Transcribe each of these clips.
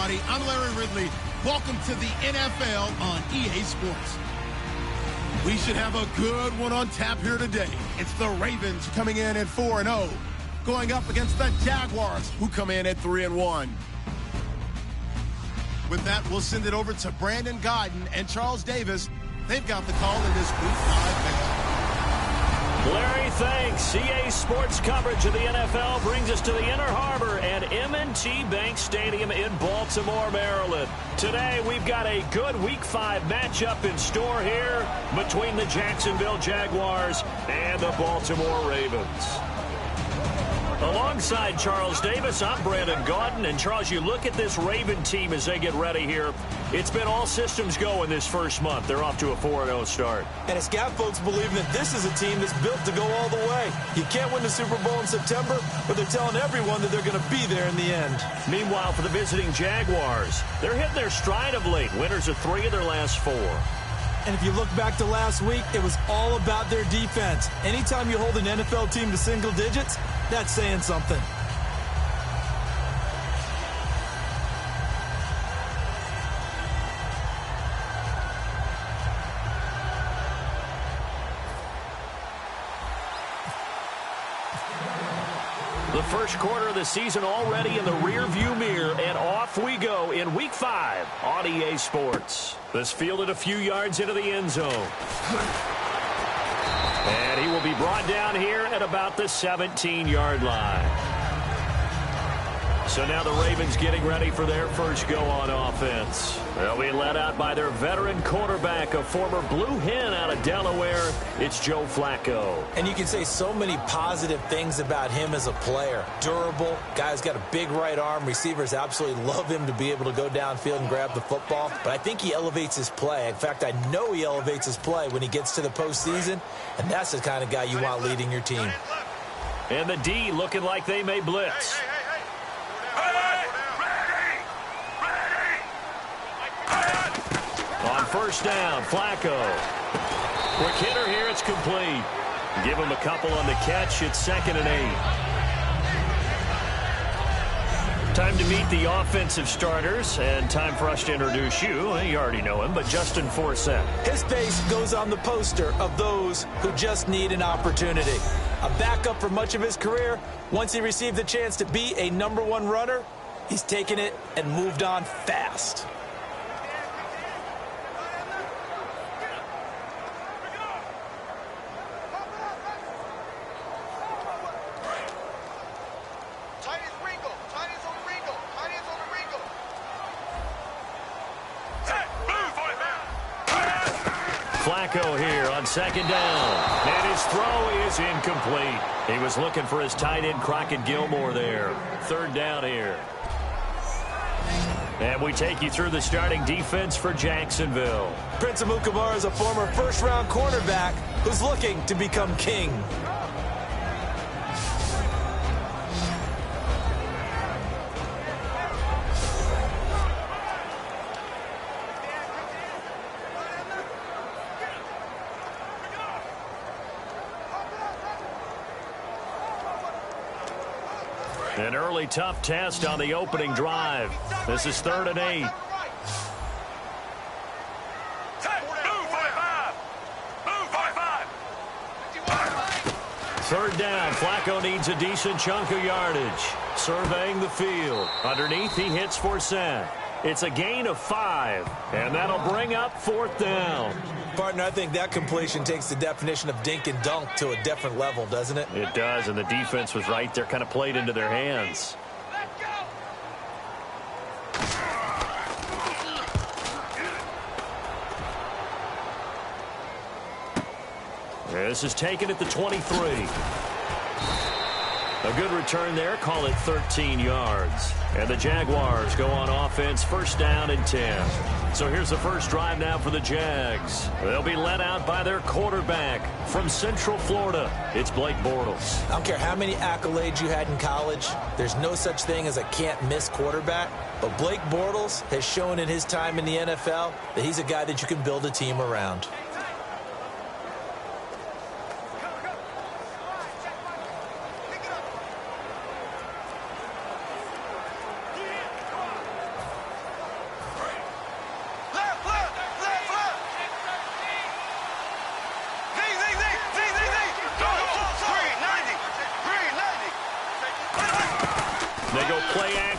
everybody. I'm Larry Ridley. Welcome to the NFL on EA Sports. We should have a good one on tap here today. It's the Ravens coming in at 4-0, going up against the Jaguars, who come in at 3-1. With that, we'll send it over to Brandon Godden and Charles Davis. They've got the call in this Week 5 match. Larry, thanks. EA Sports coverage of the NFL brings us to the Inner Harbor at M&T Bank Stadium in Baltimore, Maryland. Today, we've got a good Week 5 matchup in store here between the Jacksonville Jaguars and the Baltimore Ravens. Alongside Charles Davis, I'm Brandon Gaudin. And, Charles, you look at this Raven team as they get ready here. It's been all systems go in this first month. They're off to a 4-0 start. And it's got folks believing that this is a team that's built to go all the way. You can't win the Super Bowl in September, but they're telling everyone that they're going to be there in the end. Meanwhile, for the visiting Jaguars, they're hitting their stride of late. Winners of 3 of their last 4. And if you look back to last week, it was all about their defense. Anytime you hold an NFL team to single digits, that's saying something. The first quarter of the season already in the rearview mirror, and off we go in Week 5 on EA Sports. This fielded a few yards into the end zone. And he will be brought down here at about the 17-yard line. So now the Ravens getting ready for their first go on offense. They'll be led out by their veteran quarterback, a former Blue Hen out of Delaware. It's Joe Flacco. And you can say so many positive things about him as a player. Durable, guy's got a big right arm. Receivers absolutely love him to be able to go downfield and grab the football. But I think he elevates his play. In fact, I know he elevates his play when he gets to the postseason. And that's the kind of guy you want leading your team. And the D looking like they may blitz. On first down, Flacco. Quick hitter here, it's complete. Give him a couple on the catch. It's 2nd and 8. Time to meet the offensive starters, and time for us to introduce you. You already know him, but Justin Forsett. His face goes on the poster of those who just need an opportunity. A backup for much of his career. Once he received the chance to be a #1 runner, he's taken it and moved on fast. Flacco here on 2nd down. And his throw is incomplete. He was looking for his tight end, Crockett Gilmore, there. 3rd down here. And we take you through the starting defense for Jacksonville. Prince Amukamara is a former first-round cornerback who's looking to become king. An early tough test on the opening drive. This is 3rd and 8. Third down. Flacco needs a decent chunk of yardage. Surveying the field. Underneath, he hits Forsett. It's a gain of 5, and that'll bring up 4th down. Partner, I think that completion takes the definition of dink and dunk to a different level, doesn't it? It does, and the defense was right there, kind of played into their hands. This is taken at the 23. A good return there, call it 13 yards. And the Jaguars go on offense, 1st down and 10. So here's the first drive now for the Jags. They'll be led out by their quarterback from Central Florida. It's Blake Bortles. I don't care how many accolades you had in college. There's no such thing as a can't-miss quarterback. But Blake Bortles has shown in his time in the NFL that he's a guy that you can build a team around.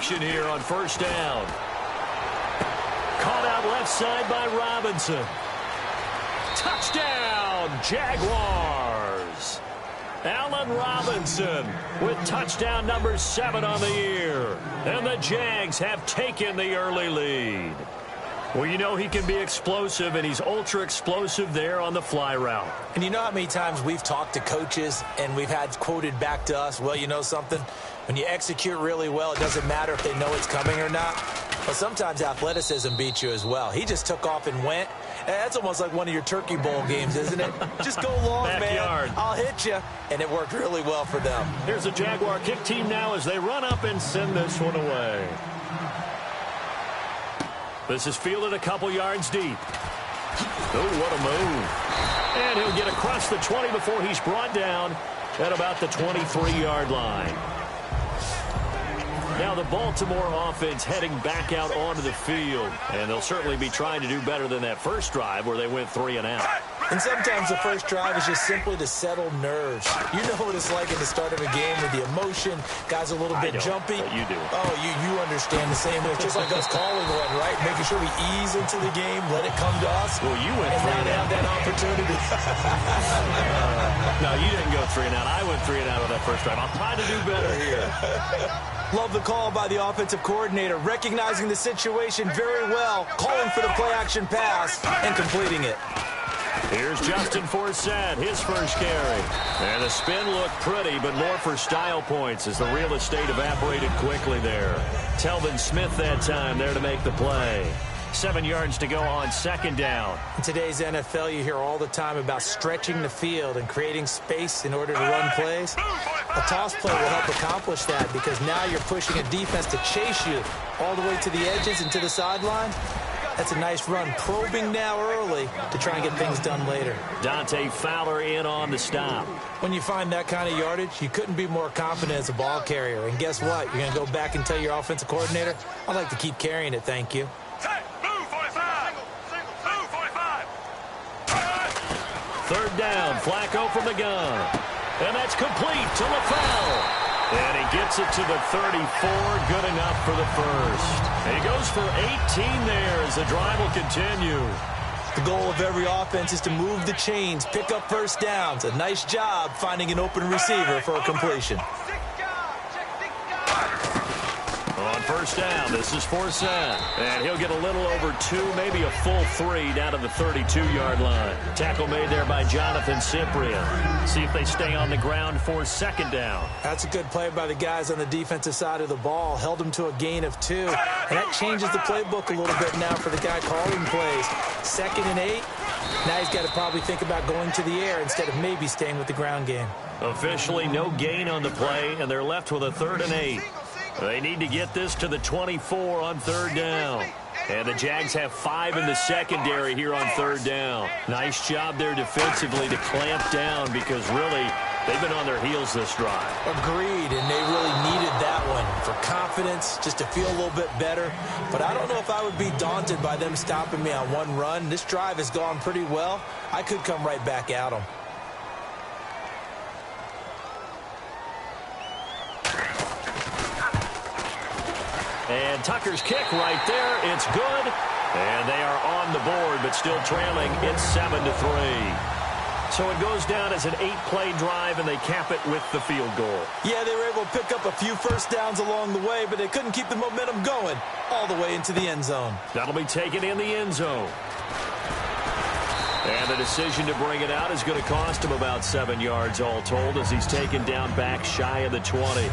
action here on first down. Caught out left side by Robinson. Touchdown, Jaguars. Allen Robinson with touchdown number 7 on the year. And the Jags have taken the early lead. Well, you know he can be explosive, and he's ultra explosive there on the fly route. And you know how many times we've talked to coaches and we've had quoted back to us, well, you know something? When you execute really well, it doesn't matter if they know it's coming or not. But sometimes athleticism beats you as well. He just took off and went. That's almost like one of your Turkey Bowl games, isn't it? Just go long, Backyard. man. I'll hit you. And it worked really well for them. Here's a Jaguar kick team now as they run up and send this one away. This is fielded a couple yards deep. Oh, what a move. And he'll get across the 20 before he's brought down at about the 23-yard line. Now the Baltimore offense heading back out onto the field. And they'll certainly be trying to do better than that first drive where they went 3 and out. And sometimes the first drive is just simply to settle nerves. You know what it's like at the start of a game with the emotion. Guys are a little bit jumpy. But you do. Oh, you understand the same way. It's just like us calling one, right? Making sure we ease into the game, let it come to us. Well, you went 3 and out. Have that opportunity. No, you didn't go 3 and out. I went 3 and out on that first drive. I'll try to do better here. Love the call by the offensive coordinator, recognizing the situation very well, calling for the play-action pass, and completing it. Here's Justin Forsett, his first carry. And the spin looked pretty, but more for style points as the real estate evaporated quickly there. Telvin Smith that time there to make the play. 7 yards to go on second down. In today's NFL, you hear all the time about stretching the field and creating space in order to run plays. A toss play will help accomplish that because now you're pushing a defense to chase you all the way to the edges and to the sideline. That's a nice run, probing now early to try and get things done later. Dante Fowler in on the stop. When you find that kind of yardage, you couldn't be more confident as a ball carrier. And guess what? You're going to go back and tell your offensive coordinator, I'd like to keep carrying it, thank you. Third down, Flacco from the gun. And that's complete to LaFell. And he gets it to the 34, good enough for the first. And he goes for 18 there as the drive will continue. The goal of every offense is to move the chains, pick up first downs. A nice job finding an open receiver for a completion. On first down, this is Forsett. And he'll get a little over 2, maybe a full 3 down to the 32-yard line. Tackle made there by Jonathan Cyprien. See if they stay on the ground for second down. That's a good play by the guys on the defensive side of the ball. Held them to a gain of 2. And that changes the playbook a little bit now for the guy calling plays. 2nd and 8. Now he's got to probably think about going to the air instead of maybe staying with the ground game. Officially no gain on the play, and they're left with a 3rd and 8. They need to get this to the 24 on 3rd down. And the Jags have 5 in the secondary here on 3rd down. Nice job there defensively to clamp down because really they've been on their heels this drive. Agreed, and they really needed that one for confidence, just to feel a little bit better. But I don't know if I would be daunted by them stopping me on one run. This drive has gone pretty well. I could come right back at them. And Tucker's kick right there. It's good. And they are on the board, but still trailing. It's 7-3. So it goes down as an 8-play drive, and they cap it with the field goal. Yeah, they were able to pick up a few first downs along the way, but they couldn't keep the momentum going all the way into the end zone. That'll be taken in the end zone. And the decision to bring it out is going to cost him about 7 yards all told as he's taken down back shy of the 20.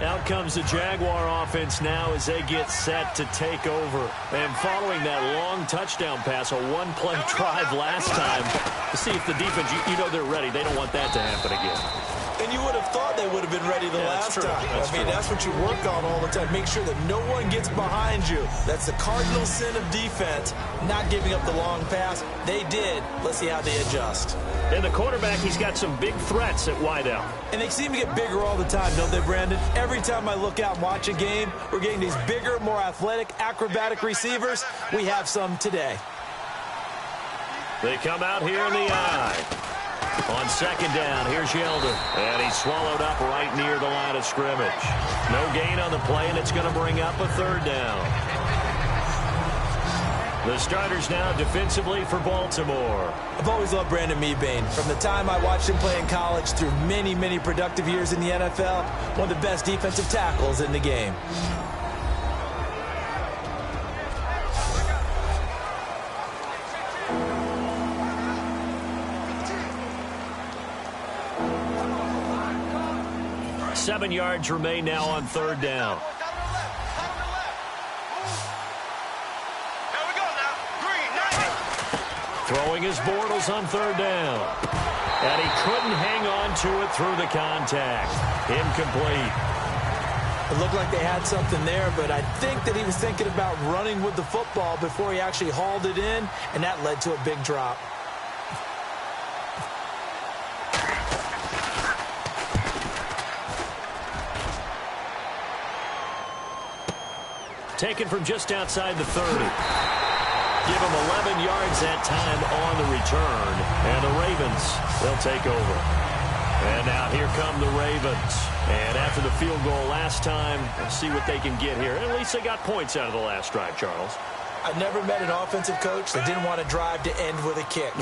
Out comes the Jaguar offense now as they get set to take over. And following that long touchdown pass, a one-play drive last time, to see if the defense, you know they're ready. They don't want that to happen again. And you would have thought they would have been ready the last time. I mean, that's what you work on all the time. Make sure that no one gets behind you. That's the cardinal sin of defense, not giving up the long pass. They did. Let's see how they adjust. And the quarterback, he's got some big threats at wideout. And they seem to get bigger all the time, don't they, Brandon? Every time I look out and watch a game, we're getting these bigger, more athletic, acrobatic receivers. We have some today. They come out here in the eye. On second down, here's Yeldon. And he's swallowed up right near the line of scrimmage. No gain on the play, and it's going to bring up a third down. The starters now defensively for Baltimore. I've always loved Brandon Mebane. From the time I watched him play in college through many, many productive years in the NFL, one of the best defensive tackles in the game. Seven yards remain now on third down. Throwing his Bortles on third down. And he couldn't hang on to it through the contact. Incomplete. It looked like they had something there, but I think that he was thinking about running with the football before he actually hauled it in, and that led to a big drop. Taken from just outside the 30. Give him 11 yards that time on the return. And the Ravens, they'll take over. And now here come the Ravens. And after the field goal last time, we'll see what they can get here. At least they got points out of the last drive, Charles. I've never met an offensive coach that didn't want to drive to end with a kick.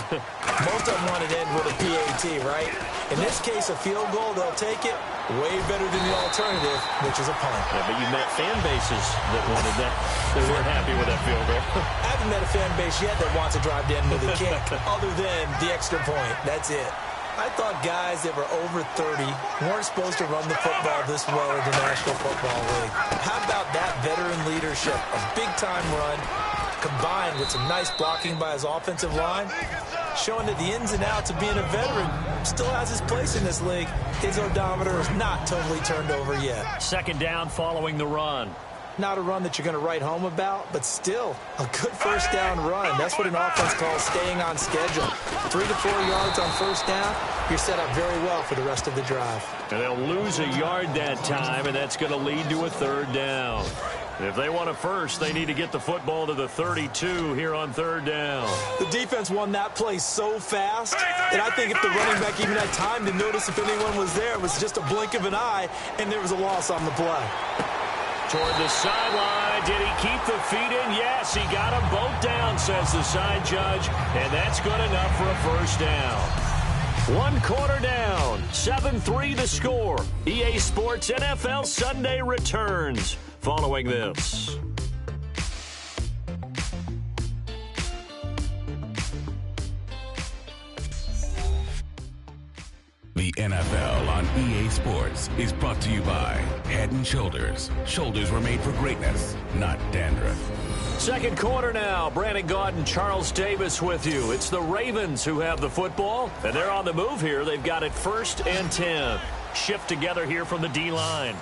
Most of them want to end with a PAT, right? In this case, a field goal, they'll take it. Way better than the alternative, which is a punt. Yeah, but you met fan bases that wanted that. They weren't happy with that field goal. I haven't met a fan base yet that wants to drive to end with a kick other than the extra point. That's it. I thought guys that were over 30 weren't supposed to run the football this well in the National Football League. How about that veteran leadership? A big-time run combined with some nice blocking by his offensive line, showing that the ins and outs of being a veteran still has his place in this league. His odometer is not totally turned over yet. Second down following the run. Not a run that you're going to write home about, but still a good first down run. That's what an offense calls staying on schedule. 3 to 4 yards on first down, you're set up very well for the rest of the drive. And they'll lose a yard that time, and that's going to lead to a third down. If they want a first, they need to get the football to the 32 here on third down. The defense won that play so fast that I think if the running back even had time to notice if anyone was there, it was just a blink of an eye, and there was a loss on the play. Toward the sideline. Did he keep the feet in? Yes, he got them both down, says the side judge, and that's good enough for a first down. 1 quarter down. 7-3 the score. EA Sports NFL Sunday returns following this. The NFL on EA Sports is brought to you by Head & Shoulders. Shoulders were made for greatness, not dandruff. Second quarter now. Brandon Gaudin, Charles Davis with you. It's the Ravens who have the football, and they're on the move here. They've got it 1st and 10. Shift together here from the D-line.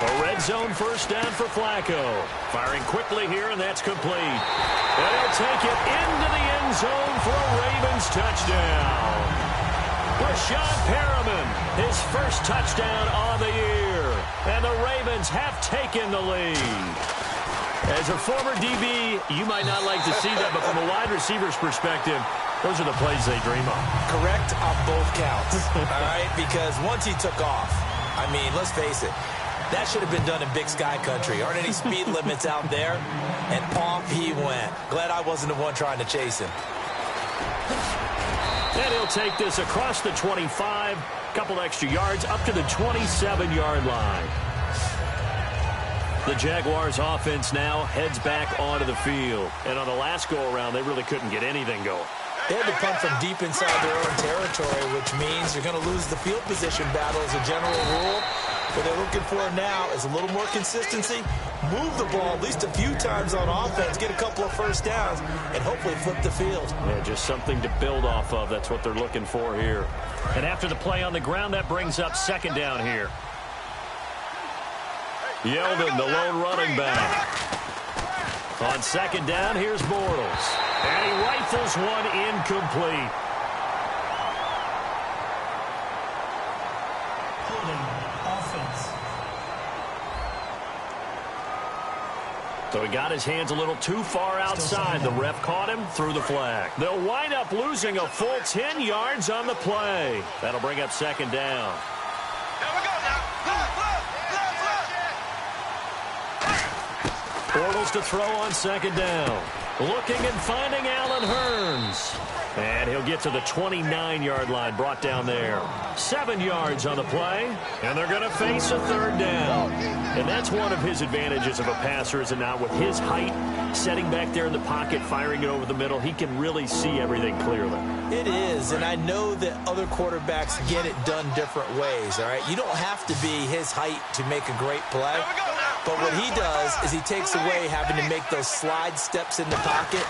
A red zone first down for Flacco. Firing quickly here, and that's complete. And he'll take it into the end zone for a Ravens touchdown. Rashad Perriman, his first touchdown on the year. And the Ravens have taken the lead. As a former DB, you might not like to see that, but from a wide receiver's perspective, those are the plays they dream of. Correct on both counts, all right? Because once he took off, I mean, let's face it, that should have been done in Big Sky Country. Aren't any speed limits out there? And off he went. Glad I wasn't the one trying to chase him. And he'll take this across the 25, couple extra yards, up to the 27-yard line. The Jaguars offense now heads back onto the field. And on the last go-around, they really couldn't get anything going. They had to punt from deep inside their own territory, which means you're going to lose the field position battle as a general rule. What they're looking for now is a little more consistency, move the ball at least a few times on offense, get a couple of first downs, and hopefully flip the field. Yeah, just something to build off of. That's what they're looking for here. And after the play on the ground, that brings up second down here. Yeldon, the lone running back. On second down, here's Bortles. And he rifles one incomplete. So he got his hands a little too far outside. The ref caught him, threw the flag. They'll wind up losing a full 10 yards on the play. That'll bring up second down. Here we go now. Bortles to throw on second down. Looking and finding Allen Hurns. And he'll get to the 29-yard line, brought down there. 7 yards on the play, and they're going to face a third down. And that's one of his advantages of a passer, is it not? With his height, setting back there in the pocket, firing it over the middle, he can really see everything clearly. It is, and I know that other quarterbacks get it done different ways, all right? You don't have to be his height to make a great play. But what he does is he takes away having to make those slide steps in the pocket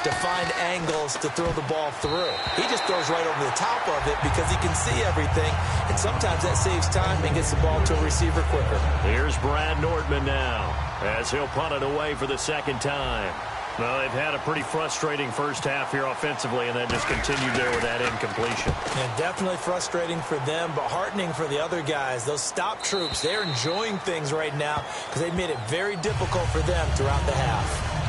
to find angles to throw the ball through. He just throws right over the top of it because he can see everything, and sometimes that saves time and gets the ball to a receiver quicker. Here's Brad Nordman now as he'll punt it away for the second time. Well, they've had a pretty frustrating first half here offensively, and then just continued there with that incompletion. And definitely frustrating for them, but heartening for the other guys. Those stop troops, they're enjoying things right now because they've made it very difficult for them throughout the half.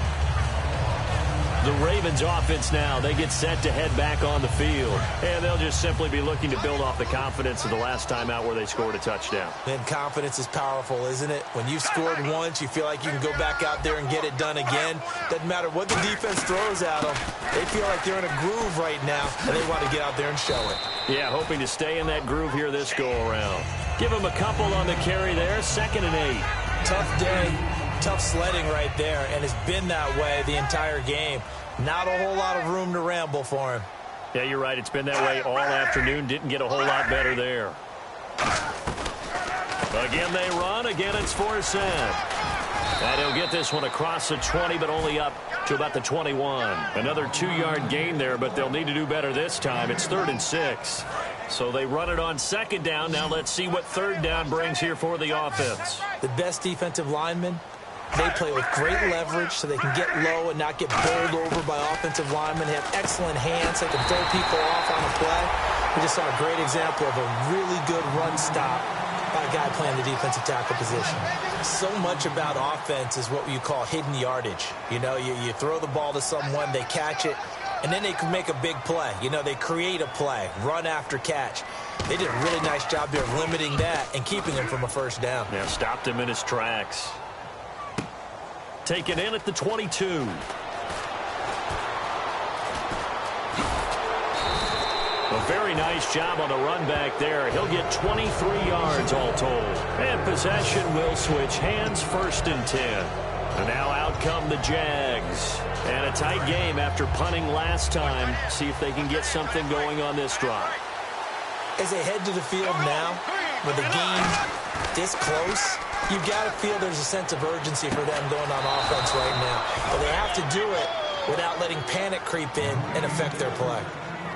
The Ravens offense now, they get set to head back on the field. And they'll just simply be looking to build off the confidence of the last time out where they scored a touchdown. And confidence is powerful, isn't it? When you've scored once, you feel like you can go back out there and get it done again. Doesn't matter what the defense throws at them. They feel like they're in a groove right now, and they want to get out there and show it. Yeah, hoping to stay in that groove here this go-around. Give them a couple on the carry there, 2nd and 8. Tough day. Tough sledding right there, and it's been that way the entire game. Not a whole lot of room to ramble for him. Yeah, you're right. It's been that way all afternoon. Didn't get a whole lot better there. Again, they run. Again, it's Forsett. And he'll get this one across the 20, but only up to about the 21. Another 2-yard gain there, but they'll need to do better this time. It's 3rd and 6. So they run it on second down. Now let's see what third down brings here for the offense. The best defensive linemen, they play with great leverage so they can get low and not get bowled over by offensive linemen. They have excellent hands. They can throw people off on a play. We just saw a great example of a really good run stop by a guy playing the defensive tackle position. So much about offense is what you call hidden yardage. You know, you throw the ball to someone, they catch it, and then they can make a big play. You know, they create a play, run after catch. They did a really nice job there of limiting that and keeping him from a first down. Yeah, stopped him in his tracks. Taken in at the 22. A very nice job on the run back there. He'll get 23 yards all told. And possession will switch hands, 1st and 10. And now out come the Jags. And a tight game after punting last time. See if they can get something going on this drive. As they head to the field now, with the game this close, you've got to feel there's a sense of urgency for them going on offense right now. But they have to do it without letting panic creep in and affect their play.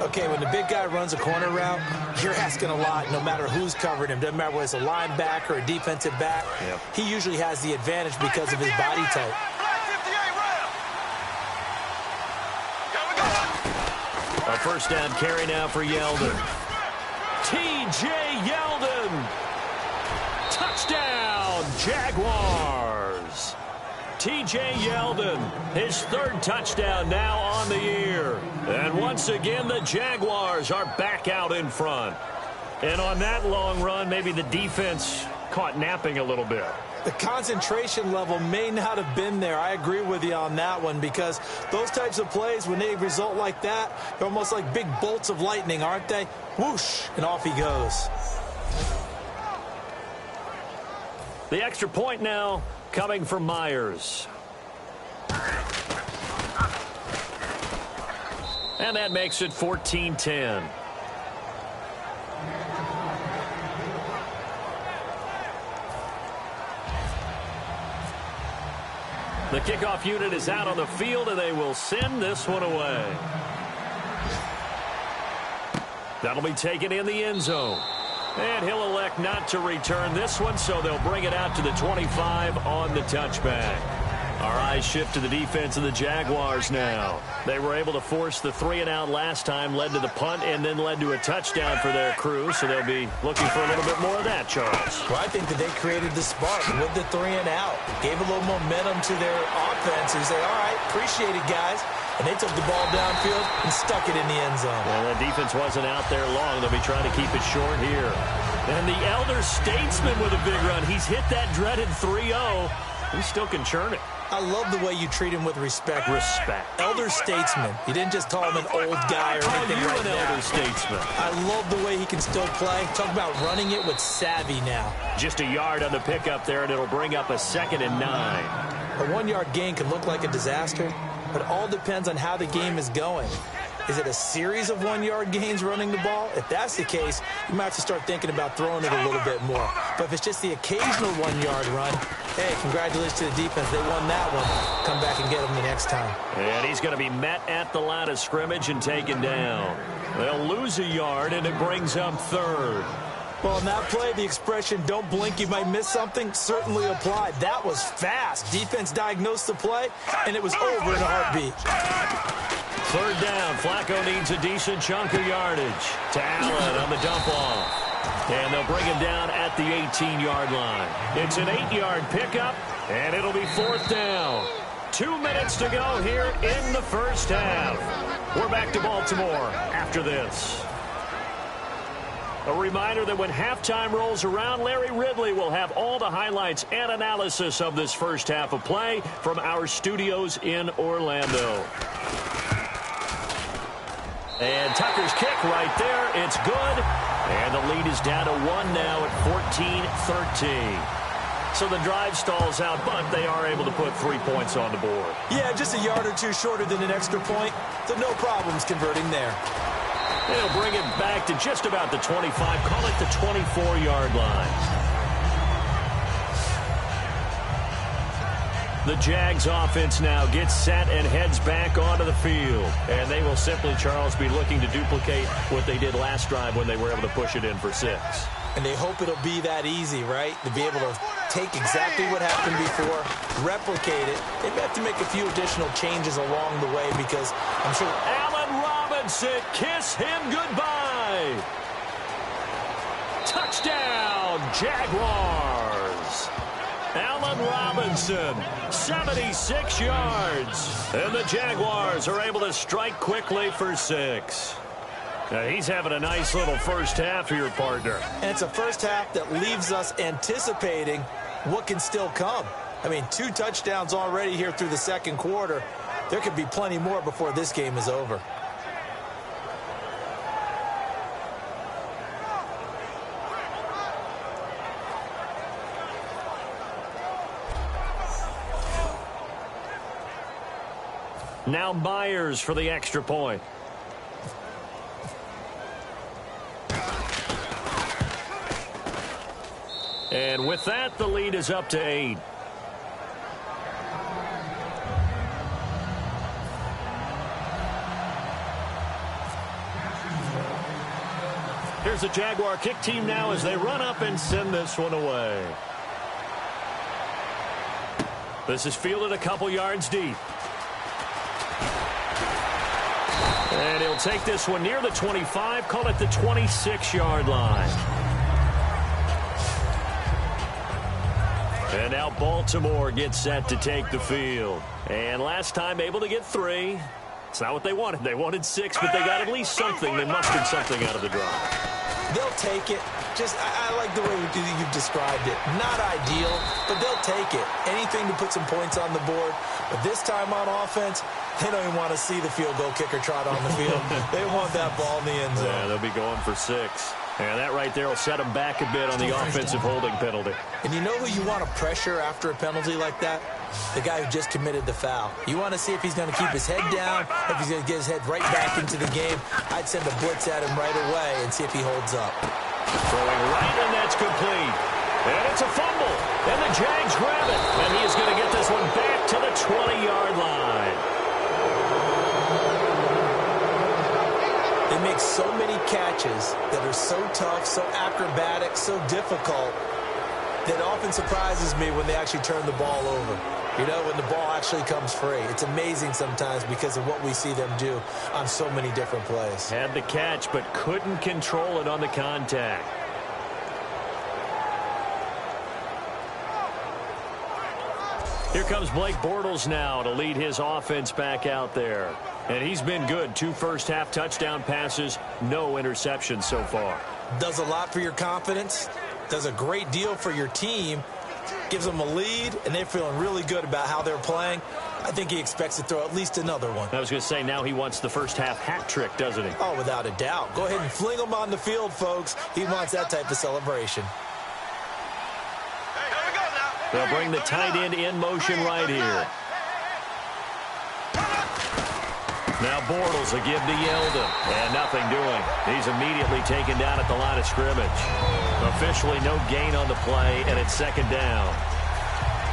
Okay, when the big guy runs a corner route, you're asking a lot no matter who's covering him. Doesn't matter whether it's a linebacker or a defensive back. Yep. He usually has the advantage because of his body type. A first down carry now for Yeldon. T.J. Yeldon. Touchdown, Jaguars. T.J. Yeldon, his 3rd touchdown now on the year. And once again, the Jaguars are back out in front. And on that long run, maybe the defense caught napping a little bit. The concentration level may not have been there. I agree with you on that one, because those types of plays, when they result like that, they're almost like big bolts of lightning, aren't they? Whoosh, and off he goes. The extra point now coming from Myers. And that makes it 14-10. The kickoff unit is out on the field, and they will send this one away. That'll be taken in the end zone. And he'll elect not to return this one, so they'll bring it out to the 25 on the touchback. Our eyes shift to the defense of the Jaguars now. They were able to force the 3-and-out last time, led to the punt, and then led to a touchdown for their crew, so they'll be looking for a little bit more of that, Charles. Well, I think that they created the spark with the 3-and-out. Gave a little momentum to their offense and say, all right, appreciate it, guys. And they took the ball downfield and stuck it in the end zone. Well, the defense wasn't out there long. They'll be trying to keep it short here. And the elder statesman with a big run. He's hit that dreaded 3-0. He still can churn it. I love the way you treat him with respect. Respect. Elder statesman. You didn't just call him an old guy or anything like that. Elder statesman. I love the way he can still play. Talk about running it with savvy now. Just a yard on the pickup there, and it'll bring up a 2nd and 9. A 1-yard gain can look like a disaster, but it all depends on how the game is going. Is it a series of 1-yard gains running the ball? If that's the case, you might have to start thinking about throwing it a little bit more. But if it's just the occasional 1-yard run, hey, congratulations to the defense. They won that one. Come back and get them the next time. And he's going to be met at the line of scrimmage and taken down. They'll lose a yard, and it brings up 3rd. Well, on that play, the expression, don't blink, you might miss something, certainly applied. That was fast. Defense diagnosed the play, and it was over in a heartbeat. 3rd down. Flacco needs a decent chunk of yardage. To Allen on the dump-off. And they'll bring him down at the 18-yard line. It's an 8-yard pickup, and it'll be 4th down. 2 minutes to go here in the first half. We're back to Baltimore after this. A reminder that when halftime rolls around, Larry Ridley will have all the highlights and analysis of this first half of play from our studios in Orlando. And Tucker's kick right there. It's good. And the lead is down to 1 now at 14-13. So the drive stalls out, but they are able to put 3 points on the board. Yeah, just a yard or two shorter than an extra point. So no problems converting there. They'll bring it back to just about the 25. Call it the 24-yard line. The Jags offense now gets set and heads back onto the field. And they will simply, Charles, be looking to duplicate what they did last drive when they were able to push it in for 6. And they hope it'll be that easy, right? To be able to take exactly what happened before, replicate it. They may have to make a few additional changes along the way because I'm sure Allen Robinson, kiss him goodbye. Touchdown, Jaguars. Allen Robinson, 76 yards. And the Jaguars are able to strike quickly for 6. Now, he's having a nice little first half here, partner. And it's a first half that leaves us anticipating what can still come. I mean, 2 touchdowns already here through the second quarter. There could be plenty more before this game is over. Now Myers for the extra point. And with that, the lead is up to 8. Here's the Jaguar kick team now as they run up and send this one away. This is fielded a couple yards deep. And he'll take this one near the 25, call it the 26-yard line. And now Baltimore gets set to take the field. And last time able to get 3. It's not what they wanted. They wanted 6, but they got at least something. They mustered something out of the drive. They'll take it. I like the way you've described it. Not ideal, but they'll take it. Anything to put some points on the board. But this time on offense, they don't even want to see the field goal kicker trot on the field. They want that ball in the end zone. Yeah, they'll be going for 6. And that right there will set them back a bit on the offensive holding penalty. And you know who you want to pressure after a penalty like that? The guy who just committed the foul. You want to see if he's going to keep his head down, if he's going to get his head right back into the game. I'd send a blitz at him right away and see if he holds up. Throwing right, and that's complete. And it's a fumble. And the Jags grab it. And he is going to get this one back to the 20-yard line. They make so many catches that are so tough, so acrobatic, so difficult. That often surprises me when they actually turn the ball over. You know, when the ball actually comes free. It's amazing sometimes because of what we see them do on so many different plays. Had the catch, but couldn't control it on the contact. Here comes Blake Bortles now to lead his offense back out there. And he's been good. 2 first-half touchdown passes, no interceptions so far. Does a lot for your confidence. Does a great deal for your team. Gives them a lead, and they're feeling really good about how they're playing. I think he expects to throw at least another one. I was going to say, now he wants the first-half hat trick, doesn't he? Oh, without a doubt. Go ahead and fling him on the field, folks. He wants that type of celebration. They'll bring the tight end in motion right here. Now Bortles will give to Yeldon. And nothing doing. He's immediately taken down at the line of scrimmage. Officially no gain on the play, and it's second down.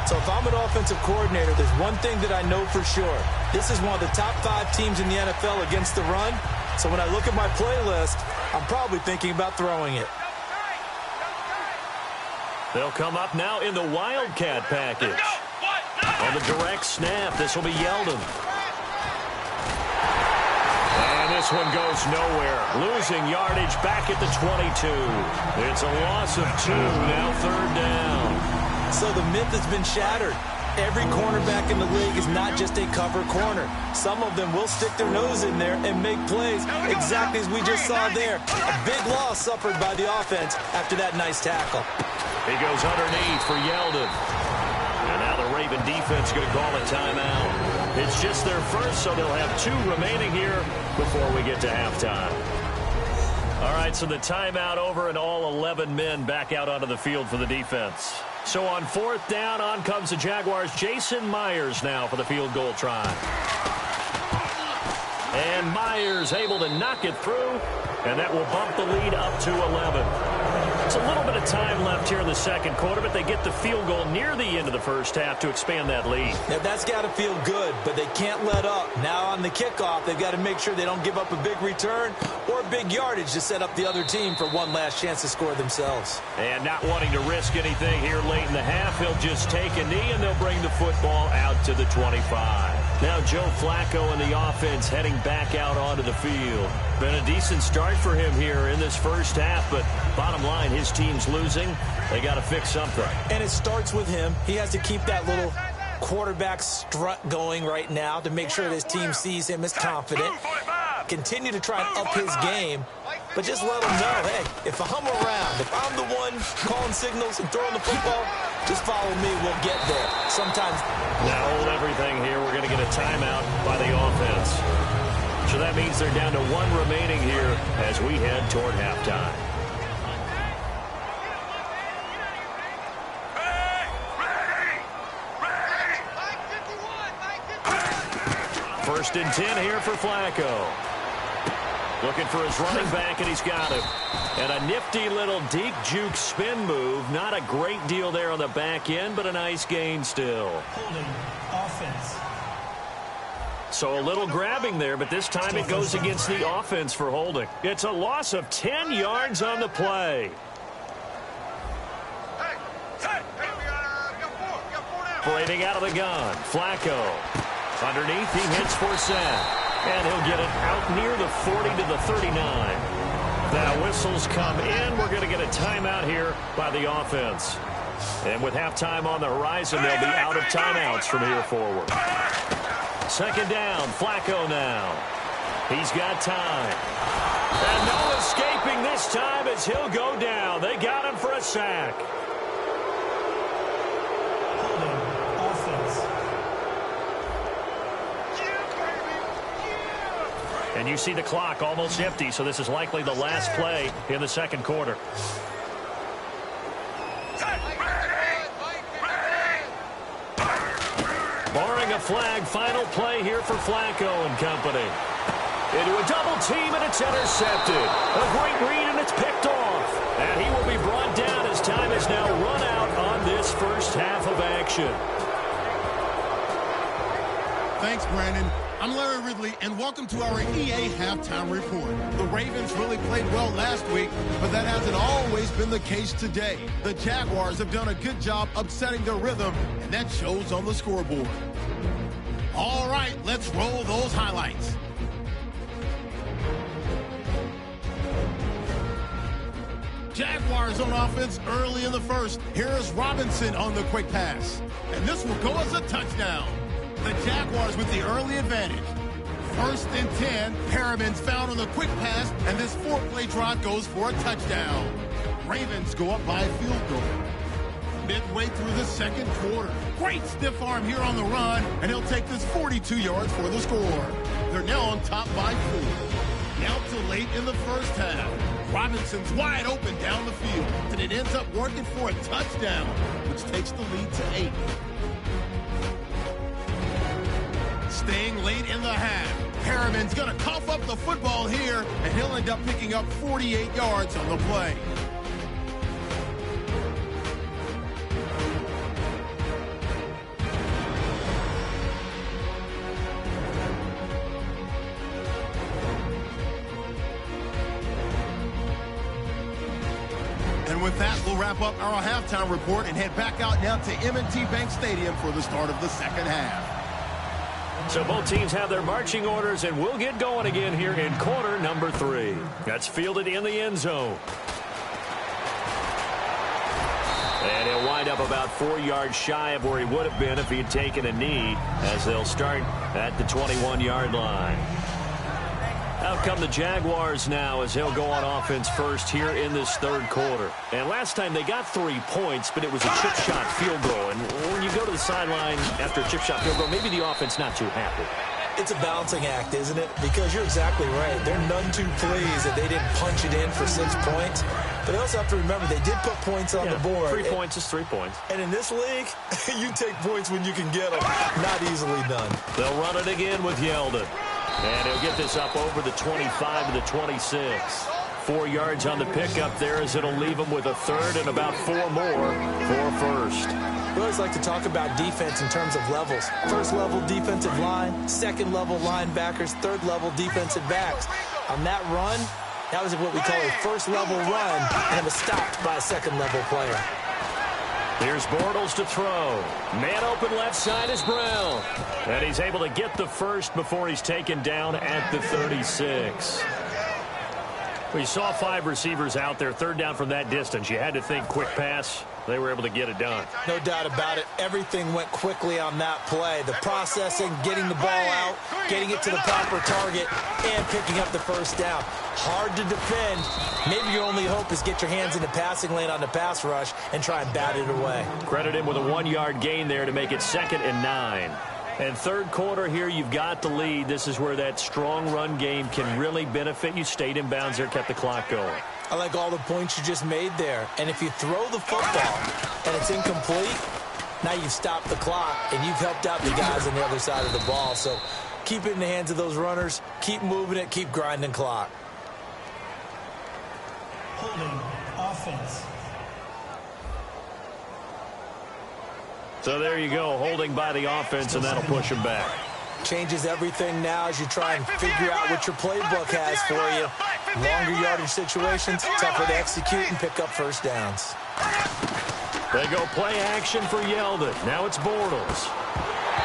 So if I'm an offensive coordinator, there's one thing that I know for sure. This is one of the top 5 teams in the NFL against the run. So when I look at my playlist, I'm probably thinking about throwing it. They'll come up now in the Wildcat package. On the direct snap, this will be Yeldon. And this one goes nowhere. Losing yardage back at the 22. It's a loss of 2, now third down. So the myth has been shattered. Every cornerback in the league is not just a cover corner. Some of them will stick their nose in there and make plays exactly as we just saw there. A big loss suffered by the offense after that nice tackle. He goes underneath for Yeldon. And now the Raven defense going to call a timeout. It's just their first, so they'll have 2 remaining here before we get to halftime. All right, so the timeout over and all 11 men back out onto the field for the defense. So on 4th down, on comes the Jaguars. Jason Myers now for the field goal try. And Myers able to knock it through, and that will bump the lead up to 11. It's a little bit of time left here in the second quarter, but they get the field goal near the end of the first half to expand that lead. Now, that's got to feel good, but they can't let up. Now on the kickoff, they've got to make sure they don't give up a big return or big yardage to set up the other team for one last chance to score themselves. And not wanting to risk anything here late in the half, he'll just take a knee, and they'll bring the football out to the 25. Now Joe Flacco and the offense heading back out onto the field. Been a decent start for him here in this first half, but bottom line, his team's losing. They got to fix something. And it starts with him. He has to keep that little quarterback strut going right now to make sure his team sees him as confident. Continue to try and up his game, but just let him know, hey, if I'm around, if I'm the one calling signals and throwing the football, just follow me, we'll get there. Sometimes. Now hold everything here. We're going to get a timeout by the offense. So that means they're down to 1 remaining here as we head toward halftime. First and 10 here for Flacco. Looking for his running back, and he's got him. And a nifty little deep juke spin move. Not a great deal there on the back end, but a nice gain still. Holding offense. So a little grabbing there, but this time it goes against the offense for holding. It's a loss of 10 yards on the play. Parading out of the gun. Flacco. Underneath, he hits for sack. And he'll get it out near the 40 to the 39. Now whistles come in. We're going to get a timeout here by the offense. And with halftime on the horizon, they'll be out of timeouts from here forward. Second down, Flacco now. He's got time. And no escaping this time as he'll go down. They got him for a sack. And you see the clock almost empty, so this is likely the last play in the second quarter. Barring a flag, final play here for Flacco and company. Into a double team, and it's intercepted. A great read, and it's picked off. And he will be brought down as time is now run out on this first half of action. Thanks, Brandon. I'm Larry Ridley, and welcome to our EA Halftime Report. The Ravens really played well last week, but that hasn't always been the case today. The Jaguars have done a good job upsetting their rhythm, and that shows on the scoreboard. All right, let's roll those highlights. Jaguars on offense early in the first. Here is Robinson on the quick pass. And this will go as a touchdown. The Jaguars with the early advantage. 1st and 10. Perriman's found on the quick pass, and this 4-play drive goes for a touchdown. Ravens go up by a field goal. Midway through the second quarter. Great stiff arm here on the run, and he'll take this 42 yards for the score. They're now on top by 4. Now to late in the first half. Robinson's wide open down the field, and it ends up working for a touchdown, which takes the lead to 8. Staying late in the half. Perriman's going to cough up the football here, and he'll end up picking up 48 yards on the play. And with that, we'll wrap up our halftime report and head back out now to M&T Bank Stadium for the start of the second half. So both teams have their marching orders, and we'll get going again here in quarter number 3. That's fielded in the end zone. And he'll wind up about 4 yards shy of where he would have been if he had taken a knee, as they'll start at the 21-yard line. Out come the Jaguars now as he'll go on offense first here in this third quarter. And last time they got 3 points, but it was a chip shot field goal. And when you go to the sideline after a chip shot field goal, maybe the offense not too happy. It's a balancing act, isn't it? Because you're exactly right. They're none too pleased that they didn't punch it in for 6 points. But they also have to remember they did put points on the board. 3 points is 3 points. And in this league, you take points when you can get them. Not easily done. They'll run it again with Yeldon. And he'll get this up over the 25 to the 26. 4 yards on the pickup there as it'll leave him with a third and about 4 more for first. We always like to talk about defense in terms of levels. First level defensive line, second level linebackers, third level defensive backs. On that run, that was what we call a first level run, and it was stopped by a second level player. Here's Bortles to throw. Man open left side is Brown. And he's able to get the first before he's taken down at the 36. We saw 5 receivers out there, third down from that distance. You had to think quick pass. They were able to get it done. No doubt about it. Everything went quickly on that play. The processing, getting the ball out, getting it to the proper target, and picking up the first down. Hard to defend. Maybe your only hope is get your hands in the passing lane on the pass rush and try and bat it away. Credit him with a 1-yard gain there to make it 2nd and 9. And third quarter here, you've got the lead. This is where that strong run game can really benefit you. Stayed in bounds there, kept the clock going. I like all the points you just made there. And if you throw the football and it's incomplete, now you've stopped the clock and you've helped out the guys on the other side of the ball. So keep it in the hands of those runners. Keep moving it. Keep grinding clock. Holding offense. So there you go, holding by the offense, and that'll push him back. Changes everything now as you try and figure out what your playbook has for you. Longer yardage situations, tougher to execute and pick up first downs. They go play action for Yeldon. Now it's Bortles.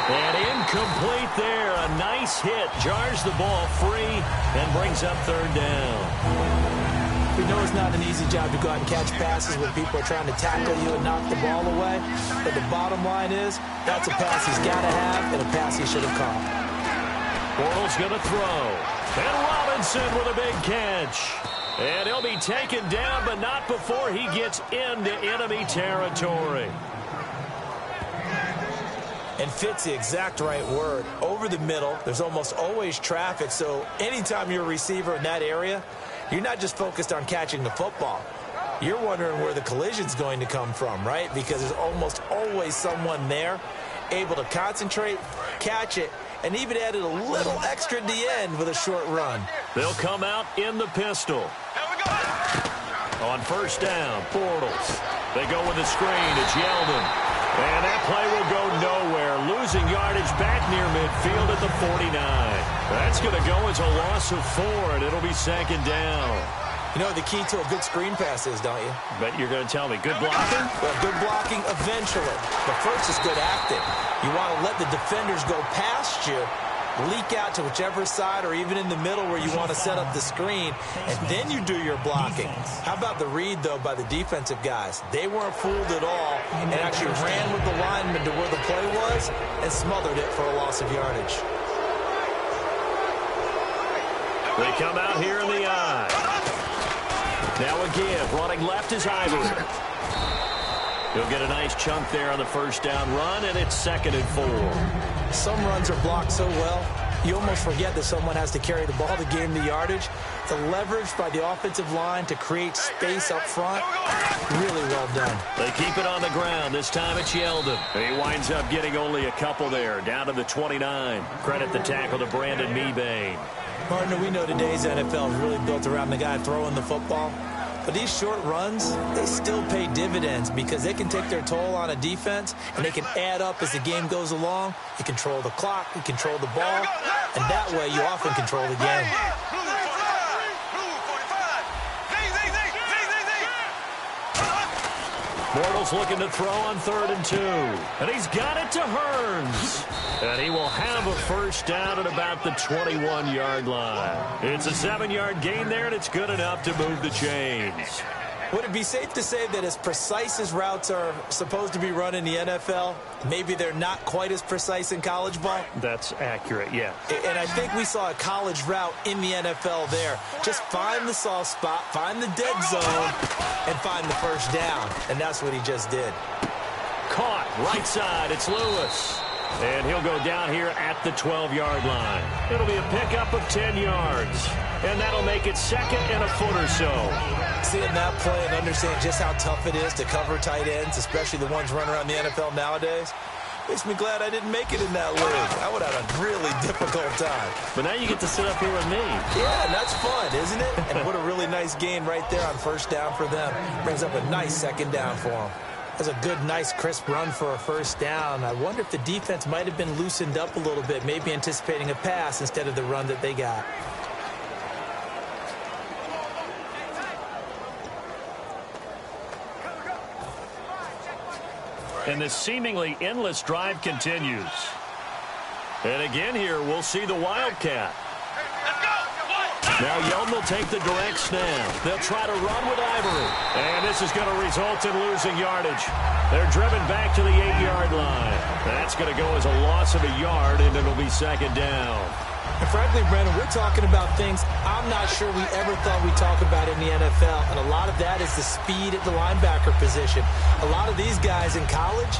And incomplete there. A nice hit. Jars the ball free and brings up third down. We know it's not an easy job to go out and catch passes when people are trying to tackle you and knock the ball away. But the bottom line is, that's a pass he's got to have and a pass he should have caught. Bortles going to throw. And Robinson with a big catch. And he'll be taken down, but not before he gets into enemy territory. And fit's the exact right word. Over the middle, there's almost always traffic. So anytime you're a receiver in that area, you're not just focused on catching the football. You're wondering where the collision's going to come from, right? Because there's almost always someone there able to concentrate, catch it, and even added a little extra at the end with a short run. They'll come out in the pistol. On first down, Bortles. They go with the screen. It's Yeldon. And that play will go nowhere. losing yardage back near midfield at the 49. That's going to go as a loss of 4, and it'll be second down. You know the key to a good screen pass is, don't you? Bet you're going to tell me. Good blocking? Well, good blocking eventually. But first is good acting. You want to let the defenders go past you, leak out to whichever side or even in the middle where you want to set up the screen, and then you do your blocking. How about the read, though, by the defensive guys? They weren't fooled at all and actually ran with the lineman to where the play was and smothered it for a loss of yardage. They come out here in the eye. Now again, running left is Ivory. He'll get a nice chunk there on the first down run, and it's 2nd and 4. Some runs are blocked so well, you almost forget that someone has to carry the ball to gain the yardage. The leverage by the offensive line to create space up front, really well done. They keep it on the ground. This time it's Yeldon. He winds up getting only a couple there, down to the 29. Credit the tackle to Brandon Mebane. Partner, we know today's NFL is really built around the guy throwing the football. But these short runs, they still pay dividends because they can take their toll on a defense, and they can add up as the game goes along. You control the clock, you control the ball, and that way you often control the game. Bortles looking to throw on 3rd and 2. And he's got it to Hearns. And he will have a first down at about the 21-yard line. It's a 7-yard gain there, and it's good enough to move the chains. Would it be safe to say that as precise as routes are supposed to be run in the NFL, maybe they're not quite as precise in college ball? That's accurate, yeah. And I think we saw a college route in the NFL there. Just find the soft spot, find the dead zone, and find the first down. And that's what he just did. Caught, right side, it's Lewis. And he'll go down here at the 12-yard line. It'll be a pickup of 10 yards. And that'll make it 2nd and a foot or so. Seeing that play and understand just how tough it is to cover tight ends, especially the ones running around the NFL nowadays, makes me glad I didn't make it in that league. I would have had a really difficult time. But now you get to sit up here with me. Yeah, and that's fun, isn't it? And what a really nice gain right there on first down for them. Brings up a nice 2nd down for them. That's a good, nice, crisp run for a first down. I wonder if the defense might have been loosened up a little bit, maybe anticipating a pass instead of the run that they got. And this seemingly endless drive continues. And again here, we'll see the Wildcat. Now Yeldon will take the direct snap. They'll try to run with Ivory. And this is going to result in losing yardage. They're driven back to the 8-yard line. That's going to go as a loss of a yard, and it'll be 2nd down. And frankly, Brandon, we're talking about things I'm not sure we ever thought we'd talk about in the NFL. And a lot of that is the speed at the linebacker position. A lot of these guys in college,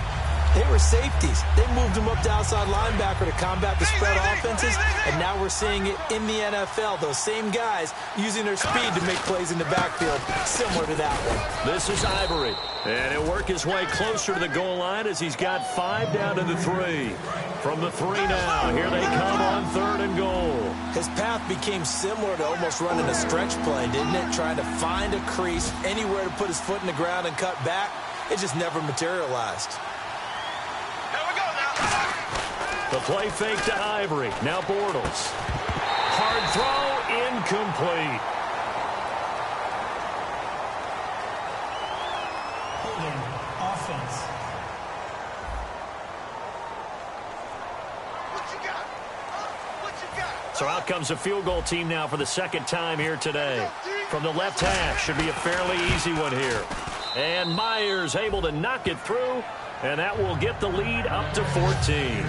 they were safeties. They moved them up to outside linebacker to combat the spread offenses, and now we're seeing it in the NFL. Those same guys using their speed to make plays in the backfield, similar to that one. This is Ivory, and he'll work his way closer to the goal line as he's got 5 down to the 3. From the 3 now, here they come on 3rd and goal. His path became similar to almost running a stretch play, didn't it? Trying to find a crease, anywhere to put his foot in the ground and cut back. It just never materialized. The play fake to Ivory. Now Bortles. Hard throw, incomplete. Holding offense. So out comes a field goal team now for the 2nd time here today. From the left hash, should be a fairly easy one here. And Myers able to knock it through, and that will get the lead up to 14.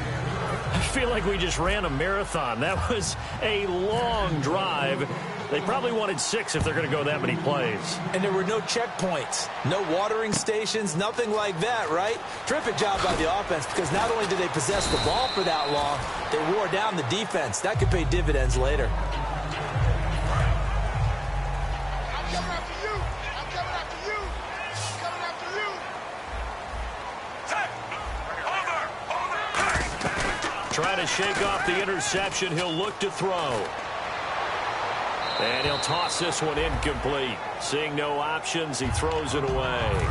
I feel like we just ran a marathon. That was a long drive. They probably wanted 6 if they're going to go that many plays. And there were no checkpoints, no watering stations, nothing like that, right? Terrific job by the offense because not only did they possess the ball for that long, they wore down the defense. That could pay dividends later. Trying to shake off the interception. He'll look to throw. And he'll toss this one incomplete. Seeing no options, he throws it away.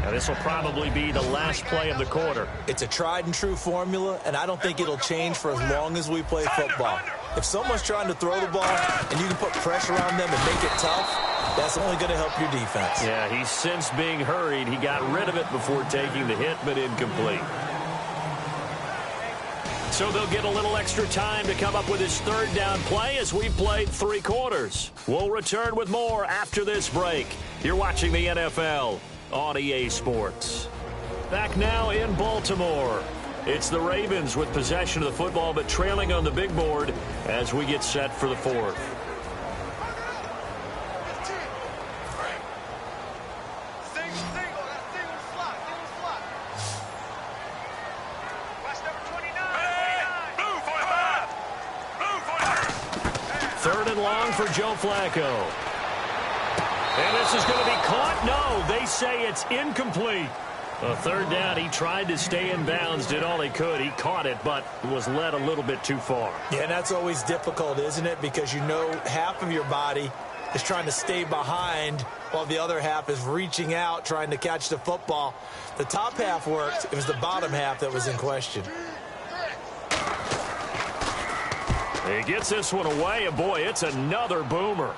And this will probably be the last play of the quarter. It's a tried and true formula, and I don't think it'll change for as long as we play football. If someone's trying to throw the ball and you can put pressure on them and make it tough, that's only going to help your defense. Yeah, he's since being hurried. He got rid of it before taking the hit, but incomplete. So they'll get a little extra time to come up with his third down play as we've played 3 quarters. We'll return with more after this break. You're watching the NFL on EA Sports. Back now in Baltimore. It's the Ravens with possession of the football, but trailing on the big board as we get set for the 4th. Third and long for Joe Flacco. And this is going to be caught. No, they say it's incomplete. A third down, he tried to stay in bounds, did all he could. He caught it, but was led a little bit too far. Yeah, and that's always difficult, isn't it? Because you know half of your body is trying to stay behind while the other half is reaching out, trying to catch the football. The top half worked. It was the bottom half that was in question. He gets this one away, and boy, it's another boomer.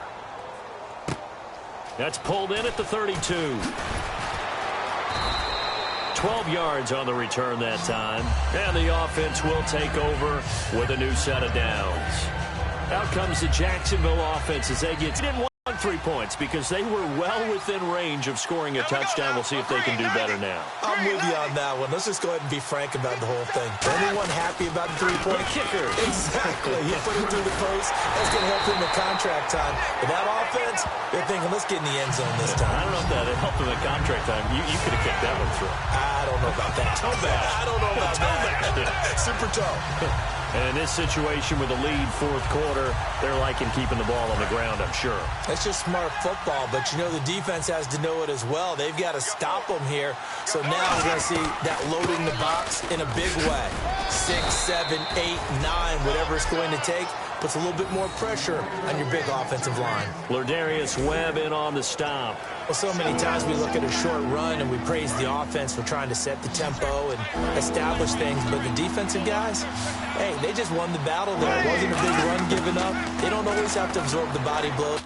That's pulled in at the 32. 12 yards on the return that time. And the offense will take over with a new set of downs. Out comes the Jacksonville offense as they didn't want 3 points because they were well within range of scoring a touchdown. We'll see if they can do better now. I'm with you on that one. Let's just go ahead and be frank about the whole thing. Anyone happy about the 3-point kicker? Exactly. He put it through the post. That's going to help him in contract time. But that offense, they're thinking, let's get in the end zone this time. I don't know if that helped him in contract time. You could have kicked that one through. I don't know about that. Toe bash. I don't know about that. Super toe. And in this situation with the lead 4th quarter, they're liking keeping the ball on the ground, I'm sure. That's just smart football, but you know the defense has to know it as well. They've got to stop them here. So now we're going to see that loading the box in a big way. 6, 7, 8, 9, whatever it's going to take, puts a little bit more pressure on your big offensive line. Lardarius Webb in on the stop. Well, so many times we look at a short run and we praise the offense for trying to set the tempo and establish things, but the defensive guys, hey, they just won the battle there. It wasn't a big run given up. They don't always have to absorb the body blow.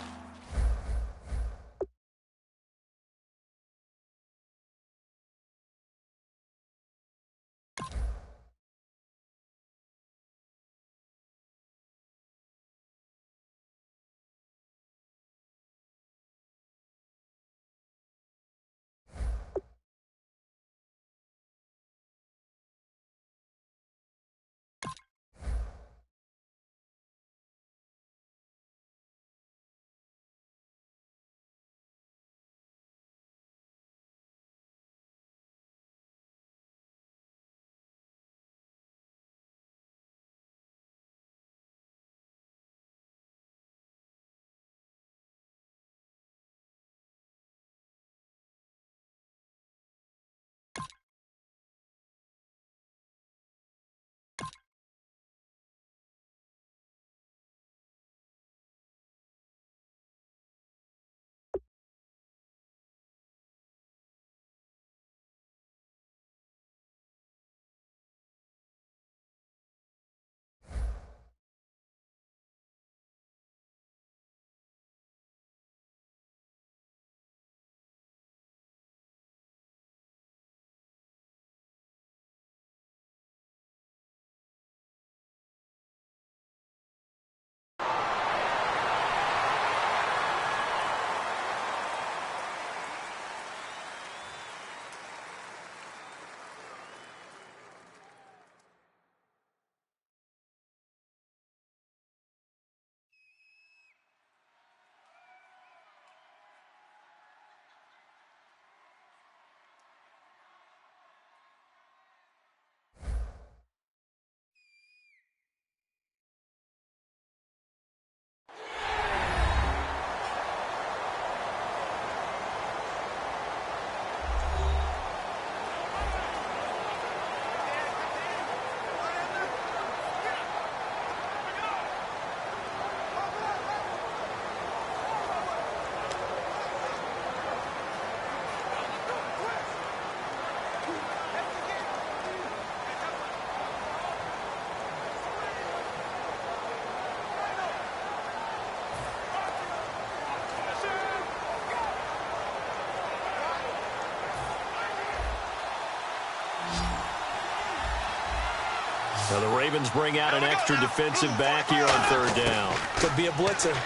Now the Ravens bring out an extra defensive back here on third down. Could be a blitzer.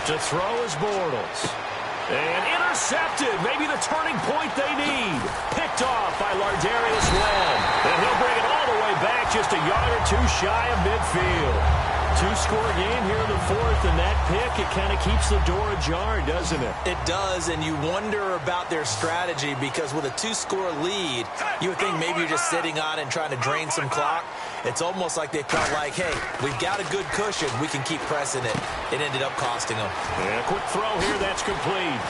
To throw is Bortles. And intercepted. Maybe the turning point they need. Picked off by Lardarius Webb. And he'll bring it all the way back just a yard or two shy of midfield. Two-score game here in the fourth, and that pick, it kind of keeps the door ajar, doesn't it? It does, and you wonder about their strategy because with a two-score lead, you would think maybe you're just sitting on it and trying to drain some clock. It's almost like they felt like, hey, we've got a good cushion. We can keep pressing it. It ended up costing them. Yeah, quick throw here. That's complete.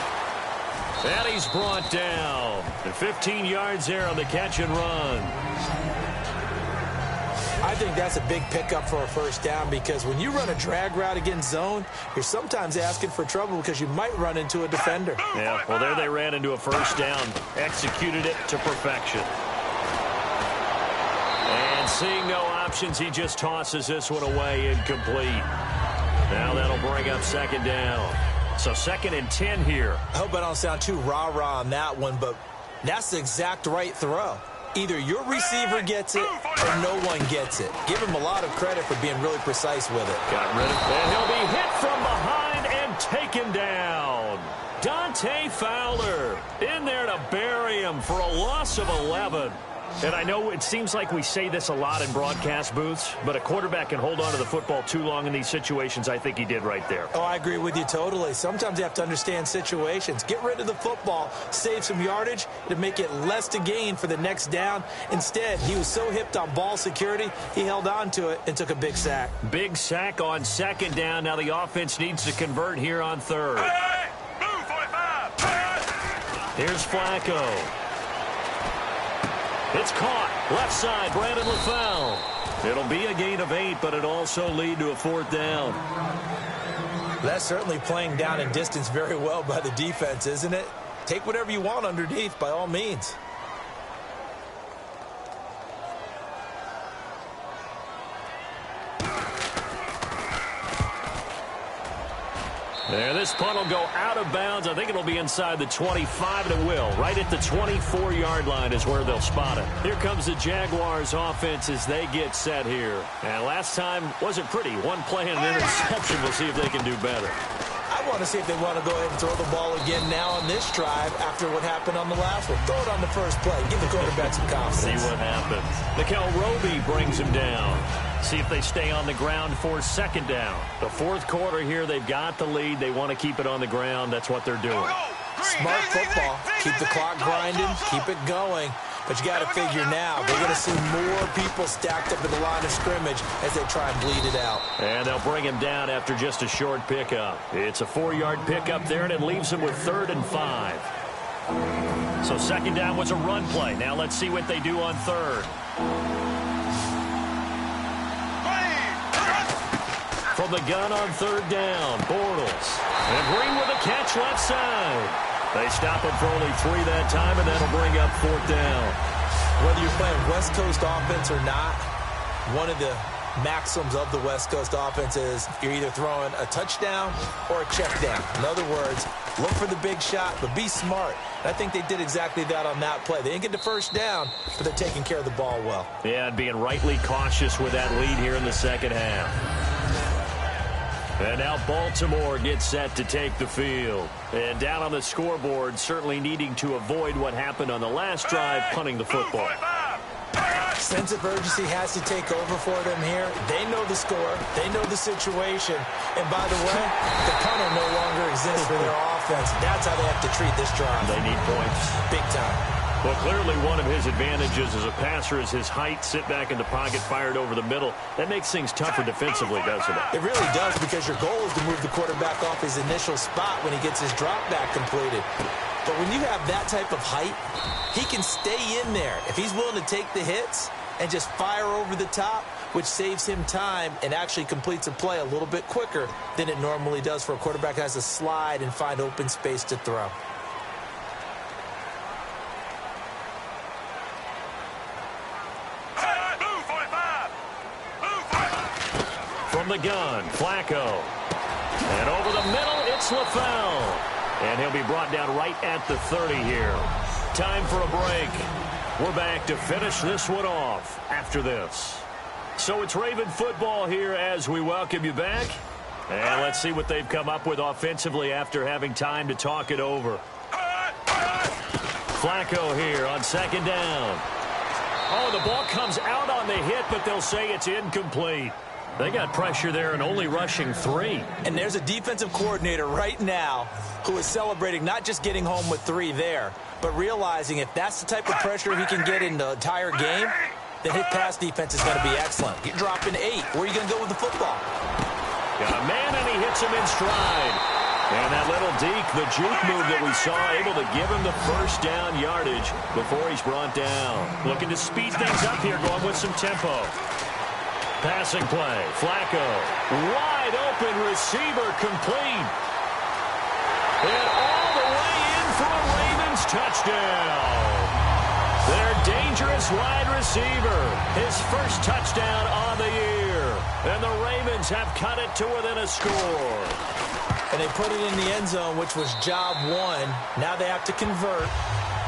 And he's brought down. And 15 yards there on the catch and run. I think that's a big pickup for a first down because when you run a drag route against zone, you're sometimes asking for trouble because you might run into a defender. Yeah, well, there they ran into a first down. Executed it to perfection. And seeing no options, he just tosses this one away incomplete. Now that'll bring up second down. So 2nd and 10 here. I hope I don't sound too rah-rah on that one, but that's the exact right throw. Either your receiver gets it or no one gets it. Give him a lot of credit for being really precise with it. Got rid of it. And he'll be hit from behind and taken down. Dante Fowler in there to bury him for a loss of 11. And I know it seems like we say this a lot in broadcast booths, but a quarterback can hold on to the football too long in these situations. I think he did right there. Oh, I agree with you totally. Sometimes you have to understand situations. Get rid of the football, save some yardage to make it less to gain for the next down. Instead, he was so hipped on ball security, he held on to it and took a big sack. Big sack on second down. Now the offense needs to convert here on third. Hey, move 45. Hey. Here's Flacco. It's caught. Left side, Brandon LaFell. It'll be a gain of 8, but it'll also lead to a fourth down. That's certainly playing down in distance very well by the defense, isn't it? Take whatever you want underneath, by all means. There, this punt will go out of bounds. I think it'll be inside the 25, and it will. Right at the 24-yard line is where they'll spot it. Here comes the Jaguars offense as they get set here. And last time wasn't pretty. One play and an interception. We'll see if they can do better. I want to see if they want to go ahead and throw the ball again now on this drive after what happened on the last one. Throw it on the first play. Give the quarterback some confidence. See what happens. Mikel Roby brings him down. See if they stay on the ground for second down. The fourth quarter here, they've got the lead. They want to keep it on the ground. That's what they're doing. Smart football. Keep the clock grinding. Keep it going. But you got to figure now, they're going to see more people stacked up in the line of scrimmage as they try and bleed it out. And they'll bring him down after just a short pickup. It's a 4-yard pickup there, and it leaves him with 3rd and 5. So second down was a run play. Now let's see what they do on third. From the gun on third down, Bortles. And Green with a catch left side. They stop him for only 3 that time, and that'll bring up fourth down. Whether you're playing West Coast offense or not, one of the maxims of the West Coast offense is you're either throwing a touchdown or a check down. In other words, look for the big shot, but be smart. And I think they did exactly that on that play. They didn't get the first down, but they're taking care of the ball well. Yeah, and being rightly cautious with that lead here in the second half. And now Baltimore gets set to take the field. And down on the scoreboard, certainly needing to avoid what happened on the last drive, punting the football. Sense of urgency has to take over for them here. They know the score. They know the situation. And by the way, the punter no longer exists for their offense. That's how they have to treat this drive. They need points. Big time. Well, clearly one of his advantages as a passer is his height. Sit back in the pocket, fired over the middle. That makes things tougher defensively, doesn't it? It really does, because your goal is to move the quarterback off his initial spot when he gets his drop back completed. But when you have that type of height, he can stay in there. If he's willing to take the hits and just fire over the top, which saves him time and actually completes a play a little bit quicker than it normally does for a quarterback that has to slide and find open space to throw. From the gun, Flacco. And over the middle, it's LaFell. And he'll be brought down right at the 30 here. Time for a break. We're back to finish this one off after this. So it's Raven football here as we welcome you back. And let's see what they've come up with offensively after having time to talk it over. Flacco here on second down. Oh, the ball comes out on the hit, but they'll say it's incomplete. They got pressure there and only rushing 3. And there's a defensive coordinator right now who is celebrating not just getting home with 3 there, but realizing if that's the type of pressure he can get in the entire game, then his pass defense is going to be excellent. You're dropping 8. Where are you going to go with the football? Got a man, and he hits him in stride. And that little deke, the juke move that we saw, able to give him the first down yardage before he's brought down. Looking to speed things up here, going with some tempo. Passing play, Flacco. Wide open receiver, complete. And all the way in for a Ravens touchdown. Their dangerous wide receiver. His first touchdown on the year. And the Ravens have cut it to within a score. And they put it in the end zone, which was job 1. Now they have to convert.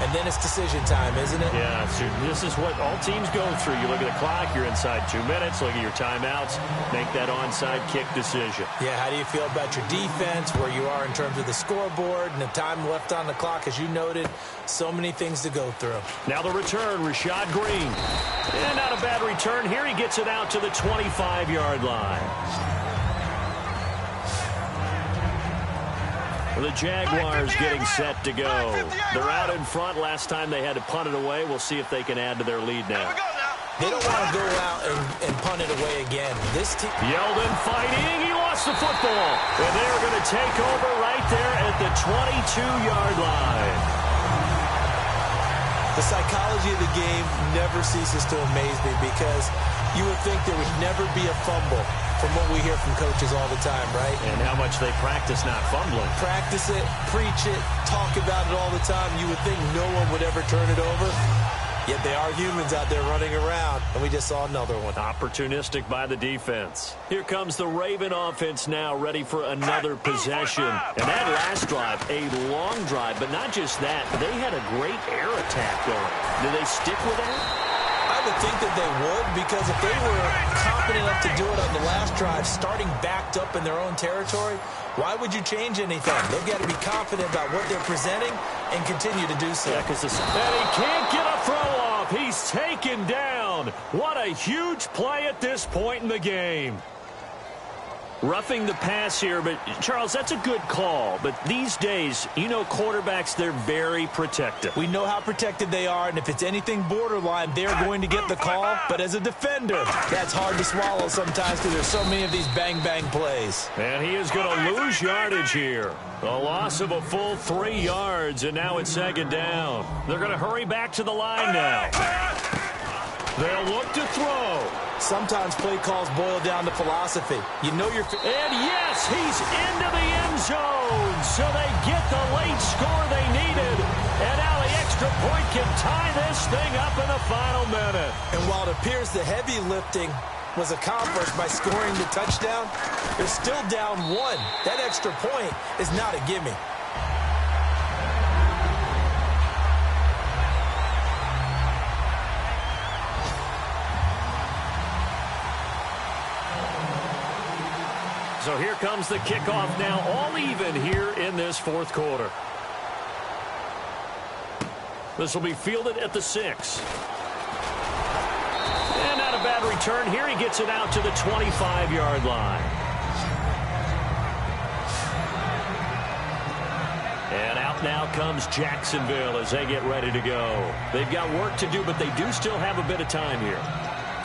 And then it's decision time, isn't it? Yeah, so this is what all teams go through. You look at the clock, you're inside 2 minutes, look at your timeouts, make that onside kick decision. Yeah, how do you feel about your defense, where you are in terms of the scoreboard, and the time left on the clock, as you noted, so many things to go through. Now the return, Rashad Green. And not a bad return here. He gets it out to the 25-yard line. The Jaguars getting set to go. They're out in front. Last time they had to punt it away. We'll see if they can add to their lead now. They don't want to go out and punt it away again. This team... Yeldon fighting. He lost the football. And they're going to take over right there at the 22-yard line. The psychology of the game never ceases to amaze me because you would think there would never be a fumble from what we hear from coaches all the time, right? And how much they practice not fumbling. Practice it, preach it, talk about it all the time. You would think no one would ever turn it over. Yet they are humans out there running around, and we just saw another one. Opportunistic by the defense. Here comes the Raven offense now, ready for another possession. And that last drive, a long drive, but not just that. They had a great air attack going. Do they stick with that? I would think that they would, because if they were confident enough to do it on the last drive, starting backed up in their own territory, why would you change anything? They've got to be confident about what they're presenting and continue to do so. Yeah, and he can't get a throw off. He's taken down. What a huge play at this point in the game. Roughing the pass here, but Charles, that's a good call. But these days, you know, quarterbacks, they're very protective. We know how protected they are, and if it's anything borderline, they're going to get the call. But as a defender, that's hard to swallow sometimes because there's so many of these bang-bang plays. And he is going to lose yardage here. A loss of a full 3 yards, and now it's second down. They're going to hurry back to the line now. They'll look to throw. Sometimes play calls boil down to philosophy. You know your... And yes, he's into the end zone. So they get the late score they needed. And now the extra point can tie this thing up in the final minute. And while it appears the heavy lifting was accomplished by scoring the touchdown, they're still down 1. That extra point is not a gimme. So here comes the kickoff now, all even here in this fourth quarter. This will be fielded at the 6. And not a bad return here. He gets it out to the 25-yard line. And out now comes Jacksonville as they get ready to go. They've got work to do, but they do still have a bit of time here.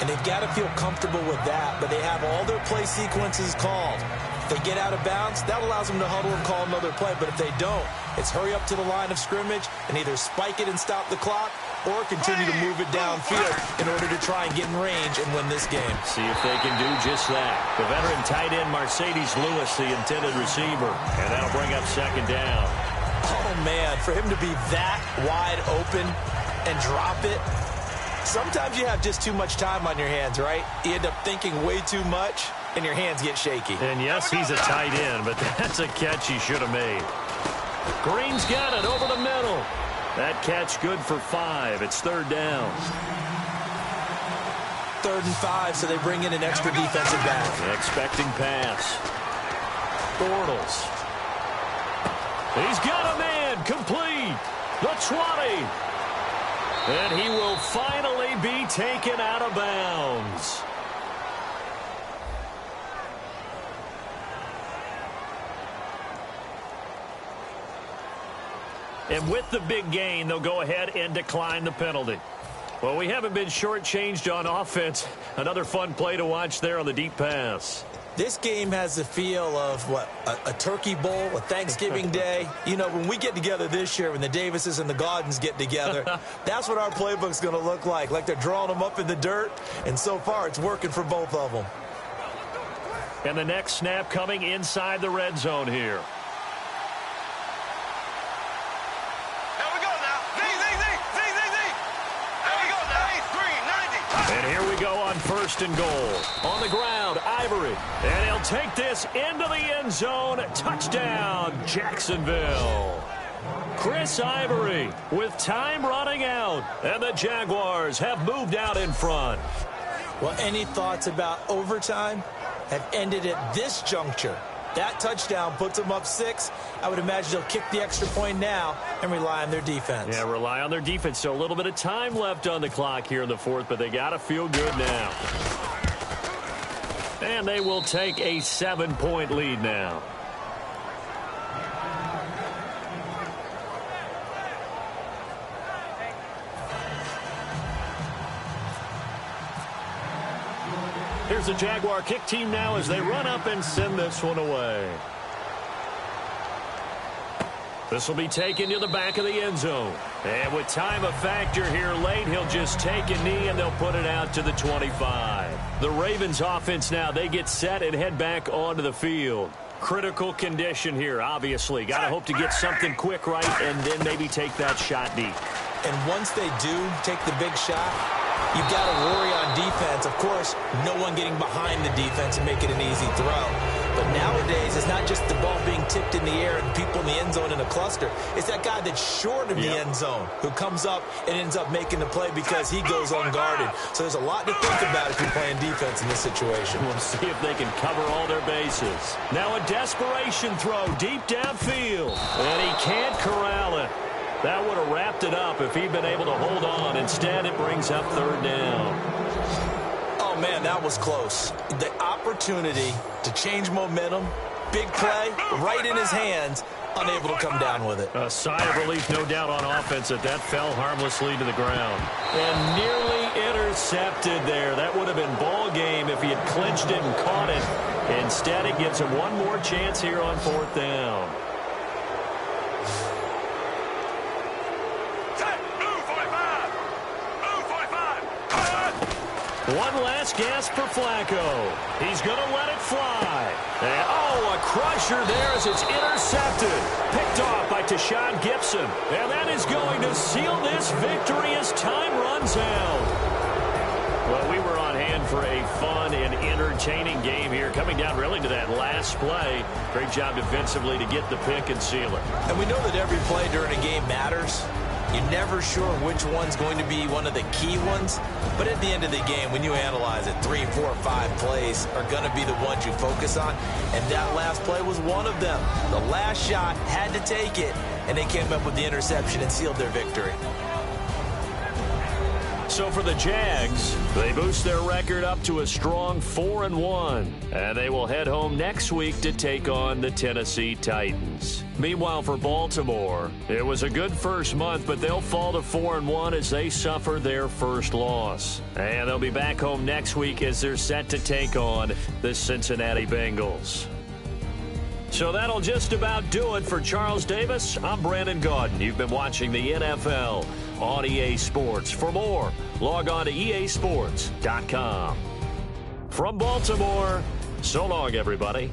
And they've got to feel comfortable with that, but they have all their play sequences called. If they get out of bounds, that allows them to huddle and call another play. But if they don't, it's hurry up to the line of scrimmage and either spike it and stop the clock or continue to move it downfield in order to try and get in range and win this game. See if they can do just that. The veteran tight end Mercedes Lewis, the intended receiver, and that'll bring up second down. Oh, man, for him to be that wide open and drop it. Sometimes you have just too much time on your hands, right? You end up thinking way too much, and your hands get shaky. And yes, he's a tight end, but that's a catch he should have made. Green's got it over the middle. That catch good for 5. It's third down. 3rd and 5, so they bring in an extra defensive back. Expecting pass. Bortles. He's got a man complete. The 20. And he will finally be taken out of bounds. And with the big gain, they'll go ahead and decline the penalty. Well, we haven't been shortchanged on offense. Another fun play to watch there on the deep pass. This game has the feel of, what, a turkey bowl, a Thanksgiving day. You know, when we get together this year, when the Davises and the Gaudens get together, that's what our playbook's going to look like they're drawing them up in the dirt, and so far it's working for both of them. And the next snap coming inside the red zone here. And here we go on 1st and goal. On the ground, Ivory. And he'll take this into the end zone. Touchdown, Jacksonville. Chris Ivory with time running out. And the Jaguars have moved out in front. Well, any thoughts about overtime have ended at this juncture. That touchdown puts them up 6. I would imagine they'll kick the extra point now and rely on their defense. Yeah, rely on their defense. So a little bit of time left on the clock here in the 4th, but they got to feel good now. And they will take a 7-point lead now. Here's the Jaguar kick team now as they run up and send this one away. This will be taken to the back of the end zone. And with time a factor here late, he'll just take a knee and they'll put it out to the 25. The Ravens offense now, they get set and head back onto the field. Critical condition here, obviously. Got to hope to get something quick right and then maybe take that shot deep. And once they do take the big shot, you've got to worry on defense. Of course, no one getting behind the defense and make it an easy throw. But nowadays, it's not just the ball being tipped in the air and people in the end zone in a cluster. It's that guy that's short of the end zone who comes up and ends up making the play because he goes unguarded. So there's a lot to think about if you're playing defense in this situation. We'll see if they can cover all their bases. Now a desperation throw deep downfield. And he can't corral it. That would have wrapped it up if he'd been able to hold on. Instead, it brings up 3rd down. Oh, man, that was close. The opportunity to change momentum, big play, right in his hands, unable to come down with it. A sigh of relief, no doubt, on offense that fell harmlessly to the ground. And nearly intercepted there. That would have been ball game if he had clinched it and caught it. Instead, it gives him one more chance here on 4th down. One last gasp for Flacco. He's going to let it fly. And, a crusher there as it's intercepted. Picked off by Tashawn Gibson. And that is going to seal this victory as time runs out. Well, we were on hand for a fun and entertaining game here, coming down really to that last play. Great job defensively to get the pick and seal it. And we know that every play during a game matters. You're never sure which one's going to be one of the key ones. But at the end of the game, when you analyze it, 3, 4, 5 plays are going to be the ones you focus on. And that last play was one of them. The last shot had to take it, and they came up with the interception and sealed their victory. So for the Jags, they boost their record up to a strong 4-1. And they will head home next week to take on the Tennessee Titans. Meanwhile, for Baltimore, it was a good first month, but they'll fall to 4-1 as they suffer their first loss. And they'll be back home next week as they're set to take on the Cincinnati Bengals. So that'll just about do it for Charles Davis. I'm Brandon Gaudin. You've been watching the NFL on EA Sports. For more, log on to easports.com. From Baltimore, so long, everybody.